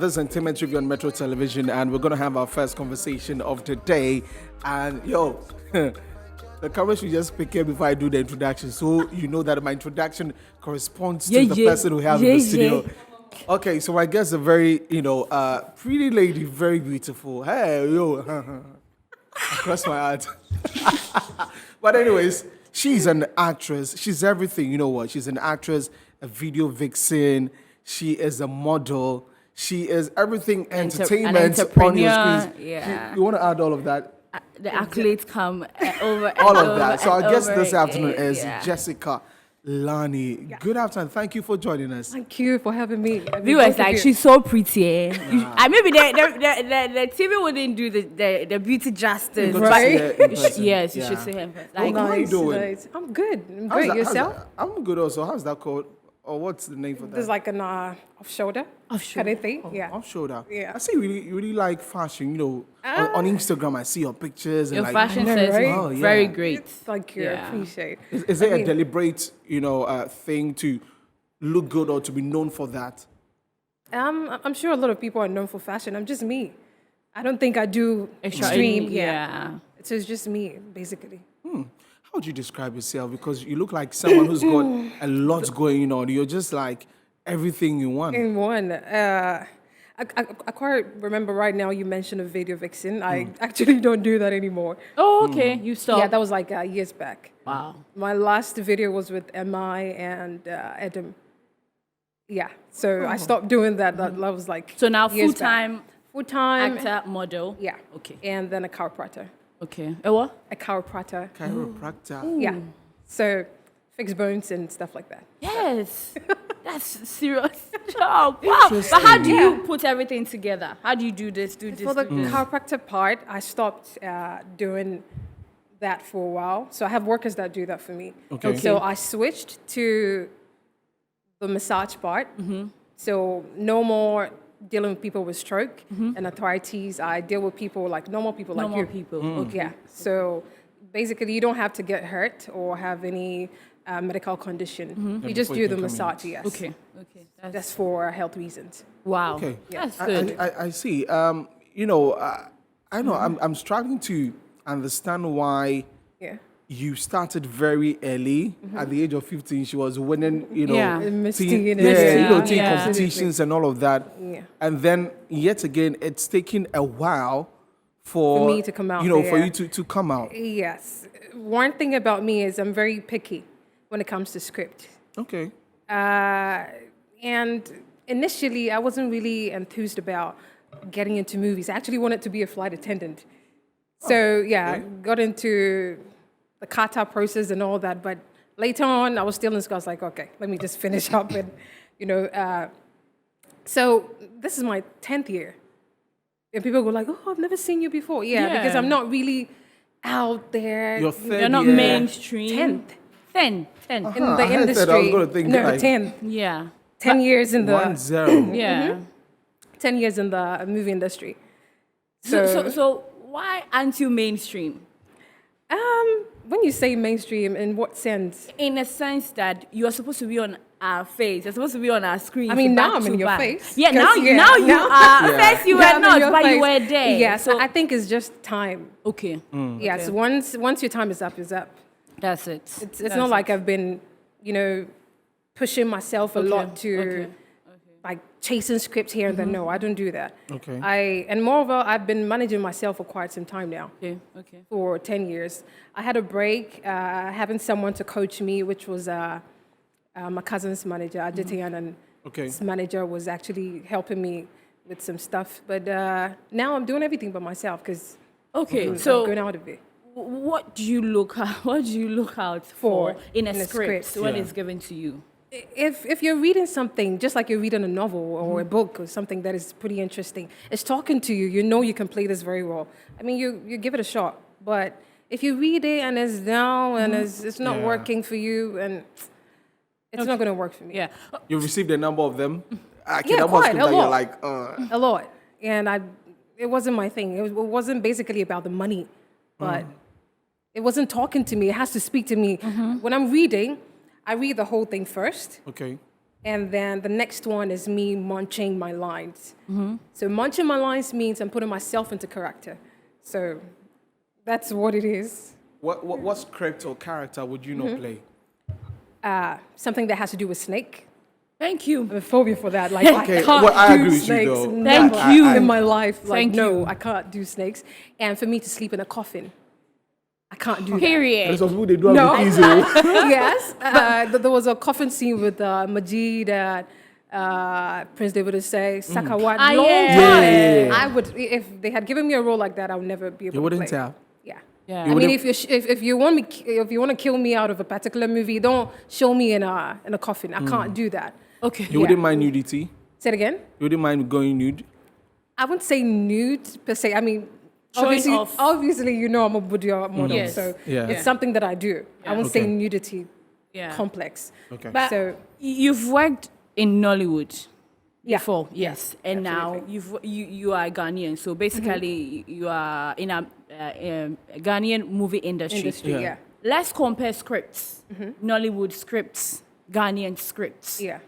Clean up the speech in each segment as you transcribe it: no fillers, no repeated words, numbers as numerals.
This is Entertainment Review on Metro Television, and we're going to have our first conversation of the day. And the camera should just pick it before I do the introduction, so you know that my introduction corresponds to the person we have in the studio. Okay, so I guess a very, pretty lady, very beautiful. Hey, across my heart. But anyways, she's an actress. She's everything. You know what? She's an actress, a video vixen. She is a model. She is everything entertainment on your screens. Yeah. You want to add all of that? The accolades come over all and of that. So our guest this afternoon is Jessica Larny. Yeah. Good afternoon. Thank you for joining us. Thank you for having me. Viewers, like, she's so pretty. Maybe the TV wouldn't do the beauty justice, right? Yes, you should see him first. Like, how are you doing? Nice. I'm good. I'm great. Yourself? I'm good also. How's that called? Or what's the name for that? There's like an off-shoulder kind of thing. Yeah. Off-shoulder. Yeah. I see you really like fashion. On Instagram, I see your pictures. And your like, fashion sense is very great. Thank you. I appreciate it. Is it a deliberate, thing to look good or to be known for that? I'm sure a lot of people are known for fashion. I'm just me. I don't think I do extreme. Yeah. It's just me, basically. How would you describe yourself? Because you look like someone who's got a lot going on. You're just like everything you want. In one. I quite remember right now you mentioned a video vixen. I actually don't do that anymore. Oh, okay. You stopped. Yeah, that was like years back. Wow. My last video was with MI and Adam. Yeah, so I stopped doing that. That was like so now full-time actor, model. Yeah. Okay. And then a chiropractor. Okay. A what? A chiropractor. Chiropractor. Yeah. So fix bones and stuff like that. Yes. That's serious job. Wow. But how do you put everything together? How do you do this? For the chiropractor part, I stopped doing that for a while. So I have workers that do that for me. Okay. So I switched to the massage part. So no more dealing with people with stroke and arthritis. I deal with people like normal people like you. Normal people. Okay. Yeah. So basically, you don't have to get hurt or have any medical condition. You just do the massage. Yes. Okay. That's for health reasons. Wow. Okay. That's good. I see. I know. I'm struggling to understand why. Yeah. You started very early. At the age of 15, she was winning, teen competitions and all of that. Yeah. And then, yet again, it's taken a while for me to come out. For you to come out. Yes. One thing about me is I'm very picky when it comes to script. Okay. And initially, I wasn't really enthused about getting into movies. I actually wanted to be a flight attendant. So, got into the kata process and all that. But later on, I was still in school. I was like, okay, let me just finish up. And, so this is my 10th year. And people go like, oh, I've never seen you before. Yeah, because I'm not really out there. You're not mainstream. 10th. In the industry. I was going to think 10. Yeah. 10 years in the... 10. Yeah. 10 years in the movie industry. So why aren't you mainstream? When you say mainstream, in what sense? In a sense that you are supposed to be on our face. You're supposed to be on our screen. I mean, now I'm in your face. Yeah, now you are. First you were not, but you were there. Yeah, so I think it's just time. Okay. Yes, once your time is up, it's up. That's it. It's not like I've been, pushing myself a lot to like chasing scripts here and there. No, I don't do that. Okay. And moreover, I've been managing myself for quite some time now. Okay. For 10 years. I had a break, having someone to coach me, which was my cousin's manager, Aditian, and his manager was actually helping me with some stuff. But now I'm doing everything by myself because I'm going out of it. What do you look out for in a script when it's given to you? If you're reading something, just like you're reading a novel or a book or something that is pretty interesting, it's talking to you, you can play this very well. I mean, you give it a shot. But if you read it and it's down and it's not working for you, and it's not going to work for me. Yeah. You've received a number of them? Quite, a lot. You're like, A lot. And it wasn't my thing. It wasn't basically about the money, but it wasn't talking to me. It has to speak to me. When I'm reading, I read the whole thing first. okay. And then the next one is me munching my lines. So munching my lines means I'm putting myself into character. So that's what it is. What script or character would you not play? Something that has to do with snake. Thank you. I have a phobia for that. Like, Okay, I can't well, I do agree with you, snakes. though. Never Thank you. in my life. Like, Thank no, you. I can't do snakes. And for me to sleep in a coffin, I can't do that. Period. There's some people they do No. have easy. Yes. There was a coffin scene with Majid and Prince David to say Sakawat. Ah, Long yeah. time. Yeah. I would, if they had given me a role like that, I would never be able You to wouldn't play. tell. Yeah. Yeah. I mean, if you want me, if you want to kill me out of a particular movie, don't show me in a coffin. I can't do that. Okay. You wouldn't mind nudity? Say it again. You wouldn't mind going nude? I wouldn't say nude per se. I mean, Showing off. obviously, you know, I'm a Buddha model, Yes. so Yeah. it's something that I do. I won't say Okay. nudity Yeah. complex. Okay. But So- you've worked in Nollywood Yeah. before, yes, and now you are Ghanaian. So basically, you are in a Ghanaian movie industry. Yeah. Yeah. Let's compare scripts, Nollywood scripts, Ghanaian scripts. Yeah.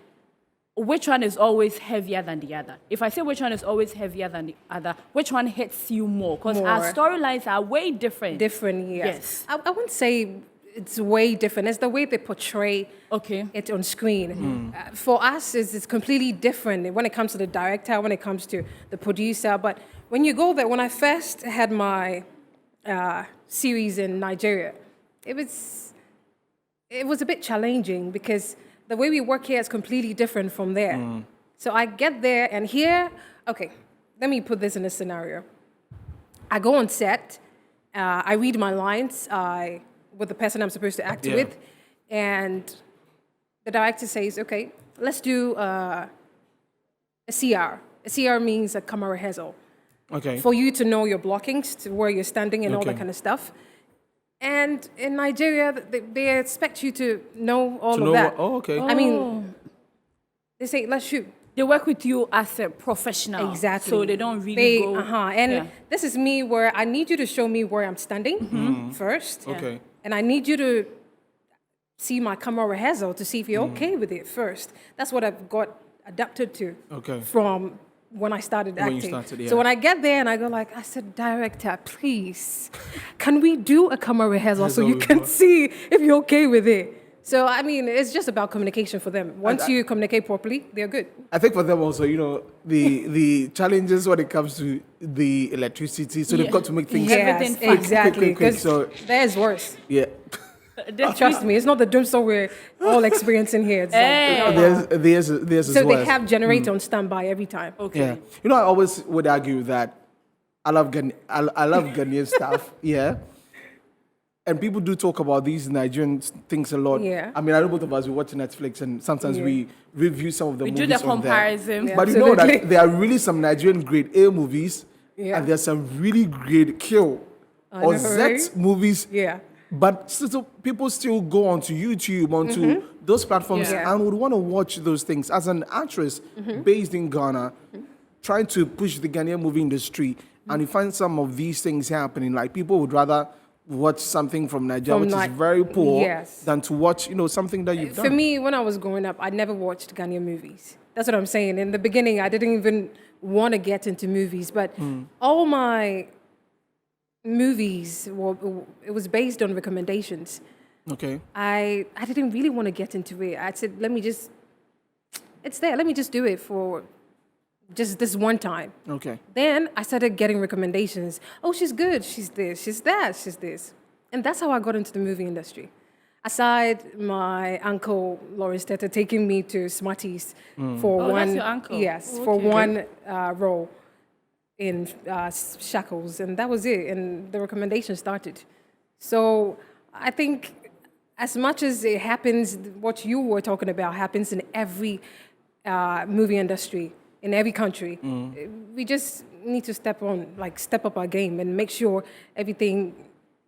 Which one is always heavier than the other? If I say which one is always heavier than the other, which one hits you more? Because our More. storylines are way different. Different, yes. Yes. I wouldn't say it's way different. It's the way they portray Okay. it on screen. For us, it's completely different when it comes to the director, when it comes to the producer. But when you go there, when I first had my series in Nigeria, it was a bit challenging because the way we work here is completely different from there. So I get there and here, okay, let me put this in a scenario. I go on set, I read my lines with the person I'm supposed to act Yeah. with, and the director says, okay, let's do a CR. A CR means a camera rehearsal. Okay. For you to know your blockings, to where you're standing and all that Okay. kind of stuff. And in Nigeria, they expect you to know all of that. Oh, okay. I mean, they say, let's shoot. They work with you as a professional. Exactly. So they don't really go. And Yeah. this is me where I need you to show me where I'm standing first. Okay. And I need you to see my camera rehearsal to see if you're okay with it first. That's what I've got adapted to Okay. from when I started When you acting. started, yeah. So when I get there and I go like, I said, director, please, can we do a camera rehearsal so you can see if you're okay with it? So, I mean, it's just about communication for them. Once you communicate properly, they're good. I think for them also, you know, the challenges when it comes to the electricity, so they've got to make things Everything Yes, fast. exactly. quick, quick, Because so- there's worse. yeah. Trust me, it's not the doom so we're all experiencing here. It's like, There's as so well. they have generator on standby every time. Okay. Yeah. You know, I always would argue that I love Ghanaian stuff. Yeah. And people do talk about these Nigerian things a lot. Yeah. I mean, I know both of us, we watch Netflix and sometimes we review some of the We do movies the on there. comparison. Yeah. But you know that Absolutely. there are really some Nigerian grade A movies Yeah. and there's some really grade Kill I or know, Z right? movies. Yeah. But still, people still go onto YouTube, onto those platforms, Yeah. and would want to watch those things. As an actress based in Ghana, trying to push the Ghanaian movie industry, and you find some of these things happening, like people would rather watch something from Nigeria, From which is very poor, yes. than to watch, something that you've For done. me, when I was growing up, I never watched Ghanaian movies. That's what I'm saying. In the beginning, I didn't even want to get into movies, but all my movies it was based on recommendations. Okay. I didn't really want to get into it. I said, it's there. Let me just do it for just this one time. Okay. Then I started getting recommendations. Oh, she's good. She's this. She's that. She's this. And that's how I got into the movie industry. Aside my uncle Lawrence Teta taking me to Smarties for Oh, one. that's your uncle. Yes, Oh, for okay. one role in Shackles, and that was it. And the recommendation started. So I think, as much as it happens, what you were talking about happens in every movie industry, in every country. We just need to step up our game and make sure everything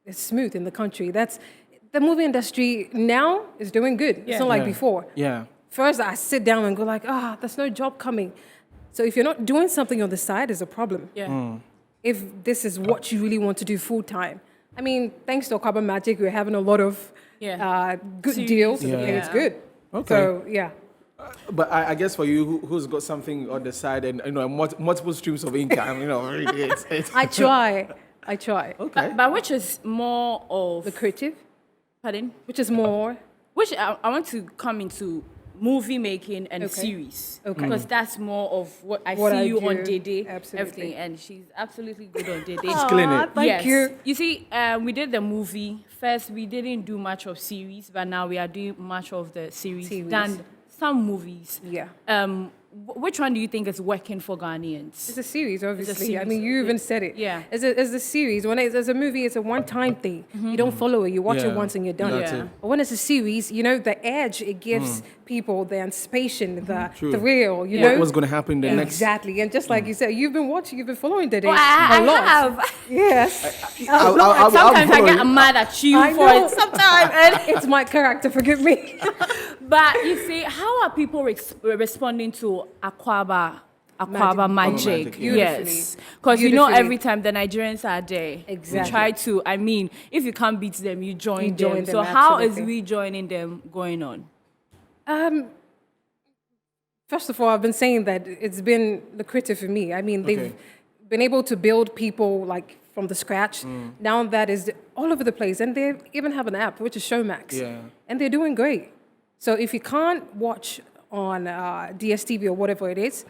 is smooth in the country. The movie industry now is doing good. It's not like Yeah. before. Yeah. First, I sit down and go like, there's no job coming. So if you're not doing something on the side, there's a problem. Yeah. If this is what you really want to do full time. I mean, thanks to Carbon Magic, we're having a lot of Yeah. good Series, deals, and yeah. it's good. Okay. So, yeah. But I guess for you, who's got something on the side and multiple streams of income, really, it's I try. okay. But which is more of The creative, pardon? which is more. Which I want to come into movie making and Okay. series. Okay. Because that's more of what I What see I you do. on Dede, Absolutely. everything, and she's absolutely good on Dede. She's killing it. Thank Yes. you. You see, we did the movie. First, we didn't do much of series, but now we are doing much of the series. Than some movies. Yeah. Which one do you think is working for Ghanaians? It's a series, obviously. I series. mean, you even said it. Yeah. It's a series. When it's a movie, it's a one-time thing. You don't follow it. You watch it Yeah. once and you're done. That's Yeah. it. But when it's a series, the edge it gives people, the anticipation, the True. thrill, you know? What's going to happen the next? Exactly. And just like you said, you've been following the day. Oh, I a lot. have. Yes. Sometimes I get mad at you I for know. it. Sometimes. And It's my character, forgive me. But you see, how are people responding to Aquaba Magic. magic? Yeah. Yes, because every Beautifully. time the Nigerians are there, Exactly. we try to. I mean, if you can't beat them, you join, You join them. them, So how is absolutely. we joining them going on? First of all, I've been saying that it's been lucrative for me. I mean, they've Okay. been able to build people like from the scratch. Now that is all over the place. And they even have an app, which is Showmax. Yeah. And they're doing great. So if you can't watch on DSTV or whatever it is,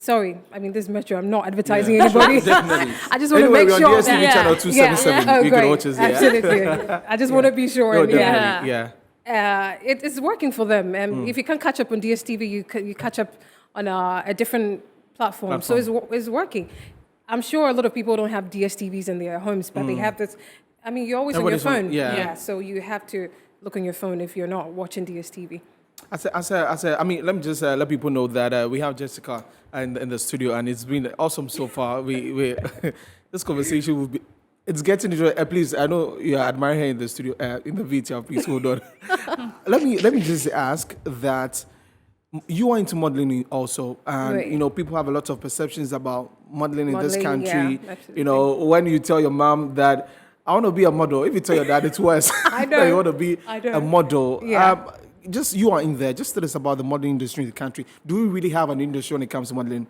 sorry, I mean, this Metro, I'm not advertising anybody. Definitely. I just want to Anyway, make we're on sure. DSTV Yeah. channel 277. Oh, You great. can watch us there. Absolutely. I just want to be sure. No, and, yeah. definitely. Yeah. It's working for them. If you can't catch up on DSTV, you catch up on a different platform. So it's working. I'm sure a lot of people don't have DSTVs in their homes, but they have this. I mean, you're always Everybody's on on- your phone. yeah. So you have to look on your phone if you're not watching DSTV. I mean, let me just let people know that we have Jessica in the studio, and it's been awesome so far. We this conversation will be. It's getting into please. I know you admire her in the studio in the VTR. Please hold on. let me just ask that you are into modeling also, and Right. people have a lot of perceptions about modeling in this Modeling, country. yeah, absolutely. When you tell your mom that I want to be a model, if you tell your dad it's worse. I that know. you want to be I know. a model. Yeah. Just you are in there. Just tell us about the modeling industry in the country. Do we really have an industry when it comes to modeling?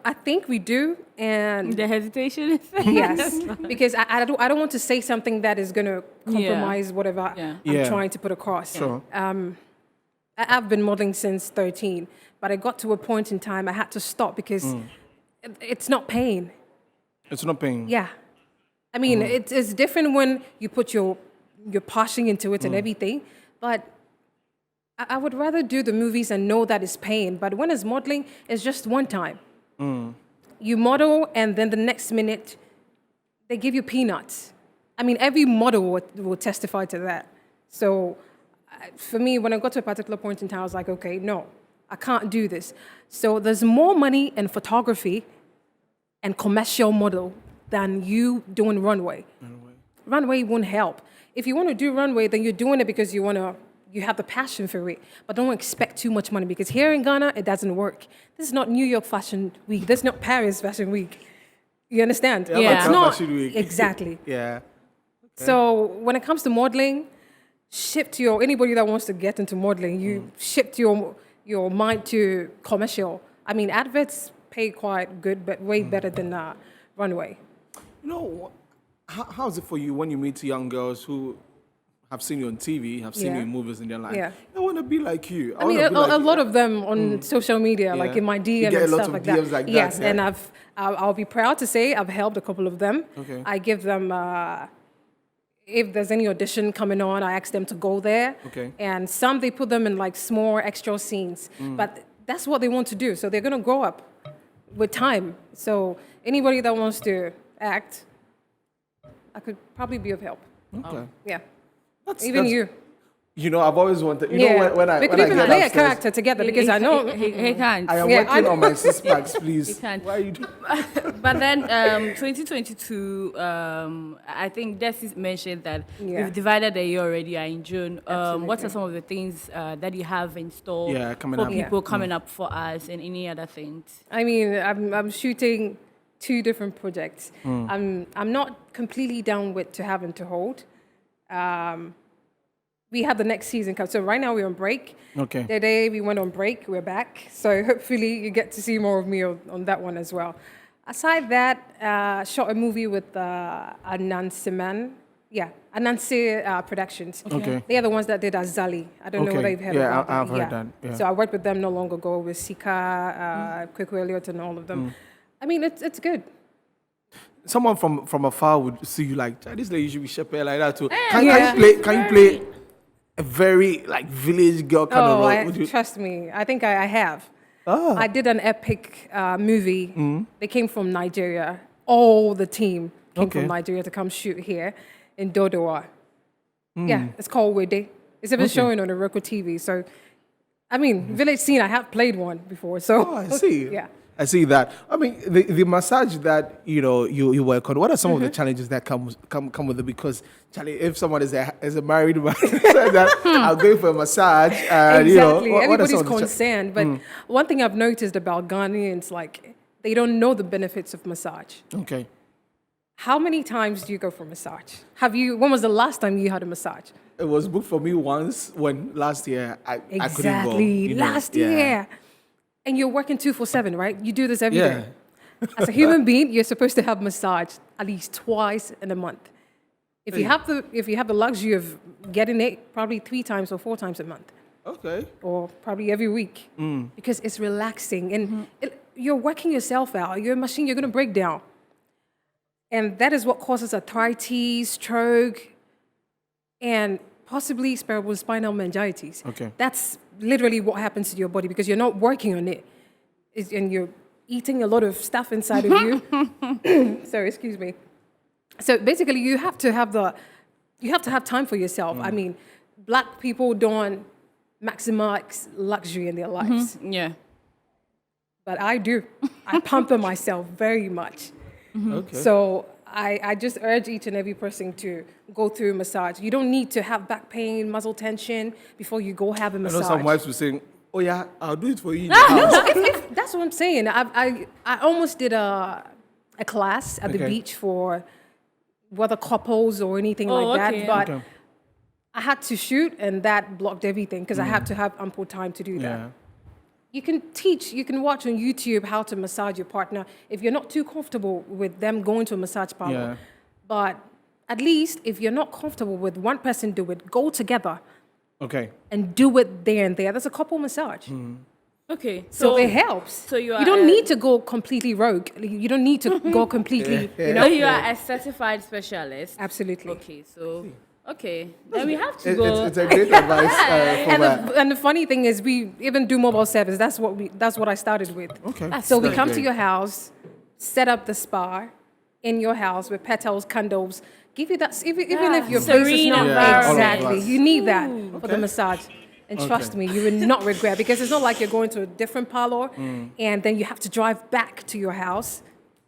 I think we do, and The hesitation. yes, because I don't want to say something that is going to compromise whatever Yeah. I'm Yeah. trying to put across. Sure. I've been modeling since 13, but I got to a point in time I had to stop because it's not paying. It's not paying. Yeah. I mean, it's different when you put your passion into it and everything, but I would rather do the movies and know that it's paying. But when it's modeling, it's just one time. You model, and then the next minute, they give you peanuts. I mean, every model will testify to that. So for me, when I got to a particular point in time, I was like, okay, no, I can't do this. So there's more money in photography and commercial model than you doing runway. Runway won't help. If you want to do runway, then you're doing it because you have the passion for it. But don't expect too much money because here in Ghana, it doesn't work. This is not New York Fashion Week. This is not Paris Fashion Week. You understand? Yeah, Yeah. It's Macau not Fashion Week. exactly. Yeah. So when it comes to modeling, shift anybody that wants to get into modeling, you shift your mind to commercial. I mean, adverts pay quite good, but way better than runway. How's it for you when you meet young girls who have seen you on TV, have seen Yeah. you in movies, and they're like, Yeah. I want to be like you. I mean, a lot of them on social media, like Yeah. in my You DM get and a lot stuff of like DMs that. like that, Yes, yeah. and I'll be proud to say I've helped a couple of them. Okay. I give them if there's any audition coming on, I ask them to go there. Okay. And some they put them in like small extra scenes, but that's what they want to do. So they're gonna grow up with time. So anybody that wants to act, I could probably be of help. Okay. Yeah, That's, even that's- you. I've always wanted. Yeah, When I we could when I even get play a upstairs, character together because I know. he can't. I am Yeah, working I- on my six packs, please. You can't. Why are you doing? But then 2022, I think Desi mentioned that Yeah. we've divided the year already. Are in June. What Absolutely. are some of the things that you have in store Yeah, coming for up. people coming up for us, and any other things? I mean, I'm shooting 2 different projects. I'm not completely done with To Have and To Hold. we have the next season come. So right now we're on break. Okay. The day we went on break, we're back. So hopefully you get to see more of me on that one as well. Aside that, shot a movie with Anansi Productions. Okay. They are the ones that did Azali. I don't know whether you've heard about I've them. heard that. Yeah. So I worked with them not long ago with Sika, Kweku Elliott, and all of them. I mean, it's good. Someone from afar would see you like, this lady should be shepherd like that too. Can you play a very like village girl kind of role? Trust me. I think I have. I did an epic movie. They came from Nigeria. All the team came from Nigeria to come shoot here in Dodowa. Yeah, it's called Wede. It's even showing on the Roku TV. So, I mean, village scene, I have played one before. So, I see. Yeah. I see that. I mean, the massage that you work on. What are some of the challenges that come with it? Because Charlie, if someone is a married man, said that I'm going for a massage, exactly. Everybody's concerned. But one thing I've noticed about Ghanaians, like they don't know the benefits of massage. Okay. How many times do you go for massage? When was the last time you had a massage? It was booked for me once when last year I couldn't go. Exactly. Last year. And you're working 2-4-7, right? You do this every day. As a human being, you're supposed to have massage at least twice in a month. If you have the luxury of getting it, probably 3 times or 4 times a month. Okay. Or probably every week. Because it's relaxing. And you're working yourself out. You're a machine, you're going to break down. And that is what causes arthritis, stroke, and possibly spinal meningitis. Okay. That's literally what happens to your body because you're not working on it. And you're eating a lot of stuff inside of you. Sorry, excuse me. So basically you have to have time for yourself. I mean, Black people don't maximize luxury in their lives. Yeah. But I do. I pamper myself very much. Okay. So I just urge each and every person to go through a massage. You don't need to have back pain, muscle tension before you go have a massage. I know some wives will say, "Oh yeah, I'll do it for you." That's what I'm saying. I almost did a class at the beach for whether couples or anything like that, but I had to shoot and that blocked everything because I had to have ample time to do that. You can watch on YouTube how to massage your partner if you're not too comfortable with them going to a massage parlor. Yeah. But at least if you're not comfortable with one person do it, go together. Okay. And do it there and there. That's a couple massage. Okay. So it helps. So you don't need to go completely rogue. You don't need to go completely, you know. So you are a certified specialist. Absolutely. Okay. So then we have to go. It's a great advice for that. And the funny thing is, we even do mobile service. That's what I started with. Okay. So we come to your house, set up the spa in your house with petals, candles. Give you that, even if your place is not exactly. You need that for the massage. And trust me, you will not regret because it's not like you're going to a different parlor and then you have to drive back to your house.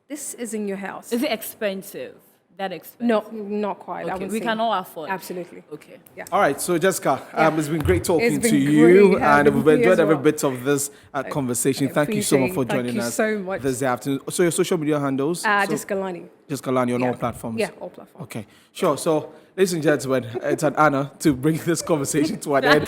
This is in your house. Is it expensive? That expensive? No, not quite. Okay, we can all afford. Absolutely. Okay. Yeah. All right, so Jessica, it's been great talking It's to been you, great and we've having you enjoyed as every well. bit of this conversation. Thank you so much for joining us so much. this afternoon. So your social media handles? Jessica Larny. Jessica Larny on all platforms? Yeah, all platforms. Okay, sure. So, ladies and gentlemen, it's an honor to bring this conversation to an end.